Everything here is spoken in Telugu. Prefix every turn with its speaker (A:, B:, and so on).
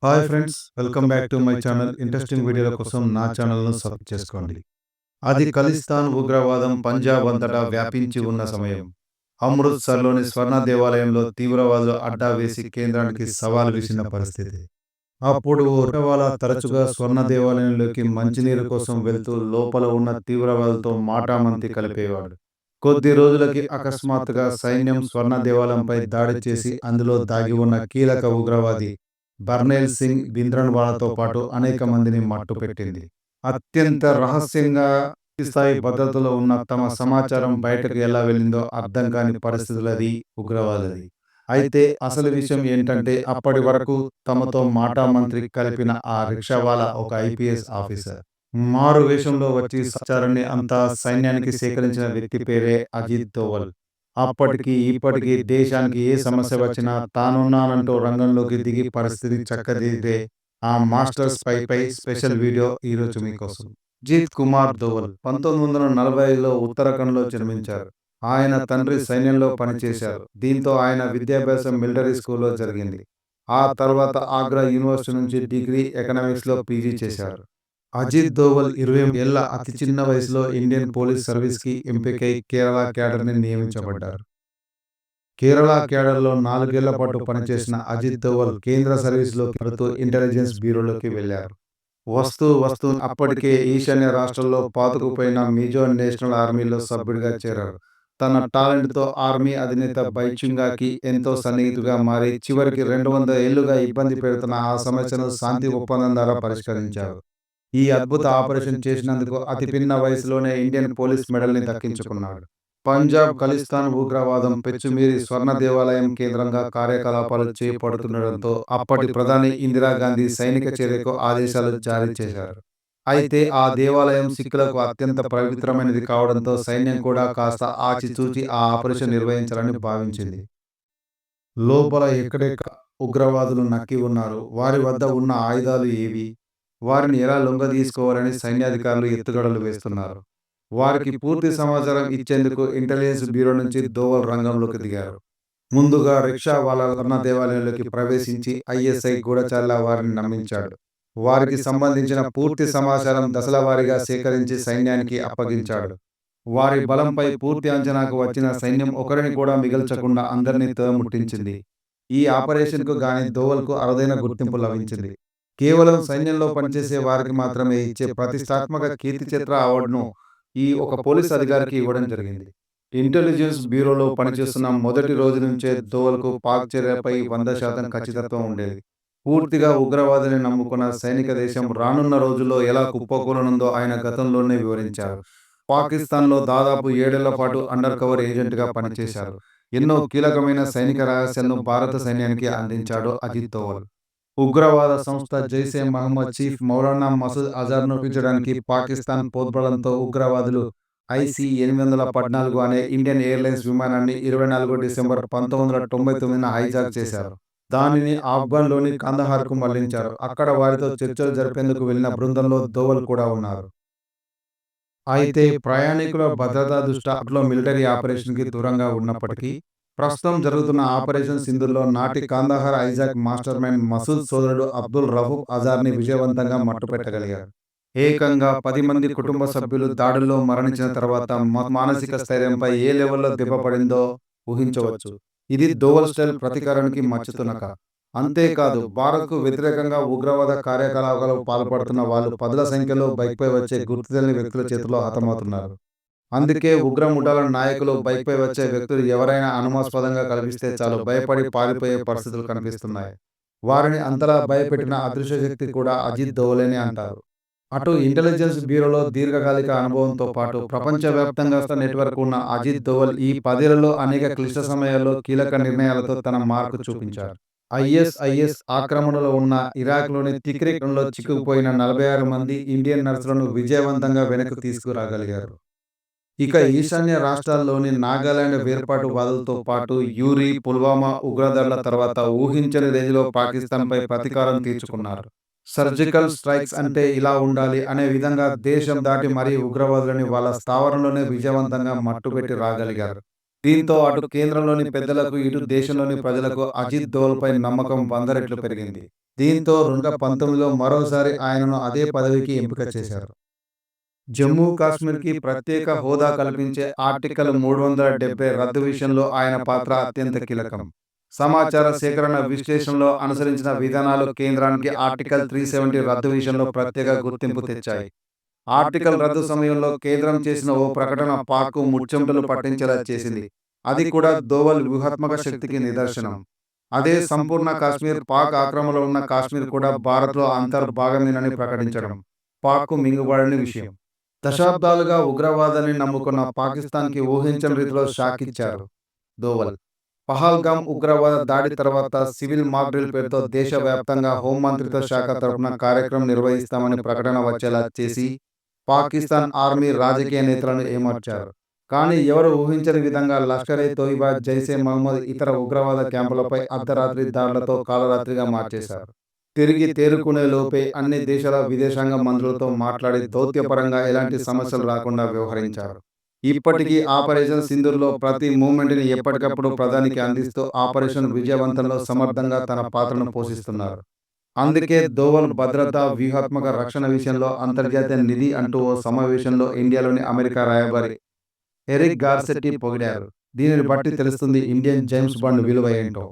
A: Hi friends, welcome back to my channel. Interesting వీడియోల కోసం నా ఛానల్ను సబ్స్క్రైబ్ చేసుకోండి. అది ఖలిస్తాన్ ఉగ్రవాదం పంజాబ్ అంతటా వ్యాపించి ఉన్న సమయం. అమృత్సర్లోని స్వర్ణ దేవాలయంలో తీవ్రవాదులు అడ్డా వేసి కేంద్రానికి సవాల్ విసిన పరిస్థితి. అప్పుడు ఉగ్రవాద తరచుగా స్వర్ణ దేవాలయంలోకి మంచినీరు కోసం వెళ్తూ లోపల ఉన్న తీవ్రవాదులతో మాటామంతి కలిపేవాడు. కొద్ది రోజులకి అకస్మాత్తుగా సైన్యం స్వర్ణ దేవాలయంపై దాడి చేసి అందులో దాగి ఉన్న కీలక ఉగ్రవాది బర్నేల్ సింగ్ భింద్రన్వాలాతో పాటు అనేక మందిని మట్టుపెట్టింది. అత్యంత రహస్యంగా స్థాయి భద్రతలో ఉన్న తమ సమాచారం బయటకు ఎలా వెళ్ళిందో అర్థం కాని పరిస్థితులది ఉగ్రవాదది. అయితే అసలు విషయం ఏంటంటే అప్పటి వరకు తమతో మాటామంత్రి కలిపిన ఆ రిక్షావాలా ఒక ఐపీఎస్ ఆఫీసర్. మారు వేషంలో వచ్చి సమాచారాన్ని అంతా సైన్యానికి సేకరించిన వ్యక్తి పేరే అజిత్ దోవల్. అప్పటికి ఇప్పటికీ దేశానికి ఏ సమస్య వచ్చినా తానున్నానంటూ రంగంలోకి దిగి పరిస్థితి చక్కదిద్దే ఆ మాస్టర్ స్పైపై స్పెషల్ వీడియో ఈరోజు మీకోసం. అజిత్ కుమార్ దోవల్ 1940లో ఉత్తరాఖండ్లో జన్మించారు. ఆయన తండ్రి సైన్యంలో పనిచేశారు. దీంతో ఆయన విద్యాభ్యాసం మిలిటరీ స్కూల్లో జరిగింది. ఆ తర్వాత ఆగ్రా యూనివర్సిటీ నుంచి డిగ్రీ ఎకనామిక్స్లో పీజీ చేశారు. అజిత్ దోవల్ 20 ఏళ్ల అతి చిన్న వయసులో ఇండియన్ పోలీస్ సర్వీస్కి ఎంపికై కేరళ క్యాడర్ని నియమించబడ్డారు. కేరళ క్యాడర్లో 4 ఏళ్ల పాటు పనిచేసిన అజిత్ దోవల్ కేంద్ర సర్వీసులోకి మారుతూ ఇంటెలిజెన్స్ బ్యూరోలోకి వెళ్లారు. వస్తూ అప్పటికే ఈశాన్య రాష్ట్రాల్లో పాతుకుపోయిన మిజో నేషనల్ ఆర్మీలో సభ్యుడిగా చేరారు. తన టాలెంట్తో ఆర్మీ అధినేత బైచుంగాకి ఎంతో సన్నిహితుగా మారి చివరికి 200 ఏళ్లుగా ఇబ్బంది పెడుతున్న ఆ సమస్యను శాంతి ఒప్పందం ద్వారా పరిష్కరించారు. ఈ అద్భుత ఆపరేషన్ చేసినందుకు అతి పిన్న వయసులోనే ఇండియన్ పోలీస్ మెడల్ని దక్కించుకున్నాడు. పంజాబ్ ఖలిస్తాన్ ఉగ్రవాదం పెచ్చుమీరి స్వర్ణ దేవాలయం కేంద్రంగా కార్యకలాపాలు చేపడుతుండటంతో అప్పటి ప్రధాని ఇందిరాగాంధీ సైనిక చర్యకు ఆదేశాలు జారీ చేశారు. అయితే ఆ దేవాలయం సిక్కులకు అత్యంత పవిత్రమైనది కావడంతో సైన్యం కూడా కాస్త ఆచితూచి ఆ ఆపరేషన్ నిర్వహించాలని భావించింది. లోపల ఎక్కడెక్కడ ఉగ్రవాదులు నక్కి ఉన్నారు, వారి వద్ద ఉన్న ఆయుధాలు ఏవి, వారిని ఎలా లొంగదీసుకోవాలని సైన్యాధికారులు ఎత్తుగడలు వేస్తున్నారు. వారికి పూర్తి సమాచారం ఇచ్చేందుకు ఇంటెలిజెన్స్ బ్యూరో నుంచి దోవల్ రంగంలోకి దిగారు. ముందుగా రిక్షా వాళ్ళ స్వర్ణ దేవాలయంలోకి ప్రవేశించి ఐఎస్ఐ గూఢచారుల వారిని నమ్మించాడు. వారికి సంబంధించిన పూర్తి సమాచారం దశలవారీగా సేకరించి సైన్యానికి అప్పగించాడు. వారి బలంపై పూర్తి అంచనాకు వచ్చిన సైన్యం ఒకరిని కూడా మిగల్చకుండా అందరినీ తుదముట్టించింది. ఈ ఆపరేషన్కు గాని దోవల్కు అరుదైన గుర్తింపు లభించింది. కేవలం సైన్యంలో పనిచేసే వారికి మాత్రమే ఇచ్చే ప్రతిష్టాత్మక కీర్తి చక్ర అవార్డును ఈ ఒక పోలీస్ అధికారికి ఇవ్వడం జరిగింది. ఇంటెలిజెన్స్ బ్యూరోలో పనిచేస్తున్న మొదటి రోజు నుంచే దోవల్కు పాక్ చర్యపై 100% ఖచ్చితత్వం ఉండేది. పూర్తిగా ఉగ్రవాదిని నమ్ముకున్న సైనిక దేశం రానున్న రోజుల్లో ఎలా కుప్పకూలనుందో ఆయన గతంలోనే వివరించారు. పాకిస్తాన్లో దాదాపు 7 ఏళ్ల పాటు అండర్ కవర్ ఏజెంట్గా పనిచేశారు. ఎన్నో కీలకమైన సైనిక రహస్యాలను భారత సైన్యానికి అందించాడు అజిత్ దోవల్. ఉగ్రవాద సంస్థ జైషే మహమ్మద్ చీఫ్ మౌలానా మసూద్ అజర్ను ఒప్పించడానికి పాకిస్తాన్ పోర్బలంతో ఉగ్రవాదులు IC-814 అనే ఇండియన్ ఎయిర్లైన్స్ విమానాన్ని 24 డిసెంబర్ 1999న హైజాక్ చేశారు. దానిని ఆఫ్ఘన్లోని కందహార్కు మళ్లించారు. అక్కడ వారితో చర్చలు జరిపేందుకు వెళ్లిన బృందంలో దోవల్ కూడా ఉన్నారు. అయితే ప్రయాణికుల భద్రతా దృష్ట్యా అప్పట్లో మిలిటరీ ఆపరేషన్కి దూరంగా ఉన్నప్పటికీ ప్రస్తుతం జరుగుతున్న ఆపరేషన్ సింధూర్లో నాటి Kandahar hijack mastermind Masood సోదరుడు అబ్దుల్ రఫూక్ అజార్ని విజయవంతంగా మట్టుపెట్టగలిగారు. ఏకంగా 10 మంది కుటుంబ సభ్యులు దాడుల్లో మరణించిన తర్వాత మానసిక స్థైర్యంపై ఏ లెవెల్లో దెబ్బపడిందో ఊహించవచ్చు. ఇది దోవల్ స్టైల్ ప్రతీకారానికి మచ్చుతునక. అంతేకాదు భారత్కు వ్యతిరేకంగా ఉగ్రవాద కార్యకలాపాలకు పాల్పడుతున్న వాళ్ళు పదుల సంఖ్యలో బైక్పై వచ్చే గుర్తు తెలియని వ్యక్తుల చేతిలో హతమవుతున్నారు. అందుకే ఉగ్ర ముఠాల నాయకులు బైక్పై వచ్చే వ్యక్తులు ఎవరైనా అనుమానాస్పదంగా కనిపిస్తే చాలు భయపడి పారిపోయే పరిస్థితులు కనిపిస్తున్నాయి. వారిని అంతలా భయపెట్టిన అదృశ్య శక్తి కూడా అజిత్ దోవలేనే అంటారు. అటు ఇంటెలిజెన్స్ బ్యూరోలో దీర్ఘకాలిక అనుభవంతో పాటు ప్రపంచవ్యాప్తంగా నెట్వర్క్ ఉన్న అజిత్ దోవల్ ఈ 10 ఏళ్లలో అనేక క్లిష్ట సమయాల్లో కీలక నిర్ణయాలతో తన మార్కు చూపించారు. ISIS ఆక్రమణలో ఉన్న ఇరాక్లోని తిక్రిక్లో చిక్కుకుపోయిన 46 మంది ఇండియన్ నర్సులను విజయవంతంగా వెనక్కి తీసుకురాగలిగారు. ఇక ఈశాన్య రాష్ట్రాల్లోని నాగాలాండ్ వేర్పాటువాదులతో పాటు యూరి, పుల్వామా ఉగ్రదాడుల తర్వాత ఊహించని రేంజ్లో పాకిస్తాన్పై ప్రతీకారం తీర్చుకున్నారు. సర్జికల్ స్ట్రైక్స్ అంటే ఇలా ఉండాలి అనే విధంగా దేశం దాటి మరీ ఉగ్రవాదులని వాళ్ళ స్థావరంలోనే విజయవంతంగా మట్టుపెట్టి రాగలిగారు. దీంతో అటు కేంద్రంలోని పెద్దలకు ఇటు దేశంలోని ప్రజలకు అజిత్ దోవల్పై నమ్మకం 100 రెట్లు పెరిగింది. దీంతో 2019లో మరోసారి ఆయనను అదే పదవికి ఎంపిక చేశారు. జమ్మూ కాశ్మీర్కి ప్రత్యేక హోదా కల్పించే ఆర్టికల్ 370 రద్దు విషయంలో ఆయన పాత్ర అత్యంత కీలకం. సమాచార సేకరణ విశ్లేషణలో అనుసరించిన విధానాలు కేంద్రానికి ఆర్టికల్ 370 రద్దు విషయంలో ప్రత్యేక గుర్తింపు తెచ్చాయి. ఆర్టికల్ రద్దు సమయంలో కేంద్రం చేసిన ఓ ప్రకటన పాక్కు ముచ్చెమటలు పట్టించేలా చేసింది. అది కూడా దోవల్ వ్యూహాత్మక శక్తికి నిదర్శనం. అదే సంపూర్ణ కాశ్మీర్, పాక్ ఆక్రమణలో ఉన్న కాశ్మీర్ కూడా భారత్లో అంతర్భాగమేనని ప్రకటించడం పాక్కు మింగుబడని విషయం. దశాబ్దాలుగా ఉగ్రవాదాన్ని నమ్ముకున్న పాకిస్తాన్కి ఊహించని రీతిలో షాక్ ఇచ్చారు దోవల్. పహల్గామ్ ఉగ్రవాద దాడి తర్వాత సివిల్ మాక్ డ్రిల్ పేరుతో దేశవ్యాప్తంగా హోంమంత్రిత్వ శాఖ తరపున కార్యక్రమం నిర్వహిస్తామని ప్రకటన వచ్చేలా చేసి పాకిస్తాన్ ఆర్మీ రాజకీయ నేతలను ఏమార్చారు. కానీ ఎవరు ఊహించని విధంగా లష్కర్-ఏ-తోయిబా, జైషే మహమ్మద్ ఇతర ఉగ్రవాద క్యాంపులపై అర్ధరాత్రి దాడులతో కాలరాత్రిగా మార్చేశారు. తిరిగి తేరుకునే లోపే అన్ని దేశాల విదేశాంగ మంత్రులతో మాట్లాడి దౌత్యపరంగా ఎలాంటి సమస్యలు రాకుండా వ్యవహరించారు. ఇప్పటికీ ఆపరేషన్ సింధూర్లో ప్రతి మూమెంట్ని ఎప్పటికప్పుడు ప్రధానికి అందిస్తూ ఆపరేషన్ విజయవంతంలో సమర్థంగా తన పాత్రను పోషిస్తున్నారు. అందుకే దోవల్ భద్రతా, వ్యూహాత్మక రక్షణ విషయంలో అంతర్జాతీయ నిధి అంటూ ఓ సమావేశంలో ఇండియాలోని అమెరికా రాయబారి ఎరిక్ గార్సెట్టి పొగిడారు. దీనిని బట్టి తెలుస్తుంది ఇండియన్ జేమ్స్ బాండ్ విలువ ఏంటో.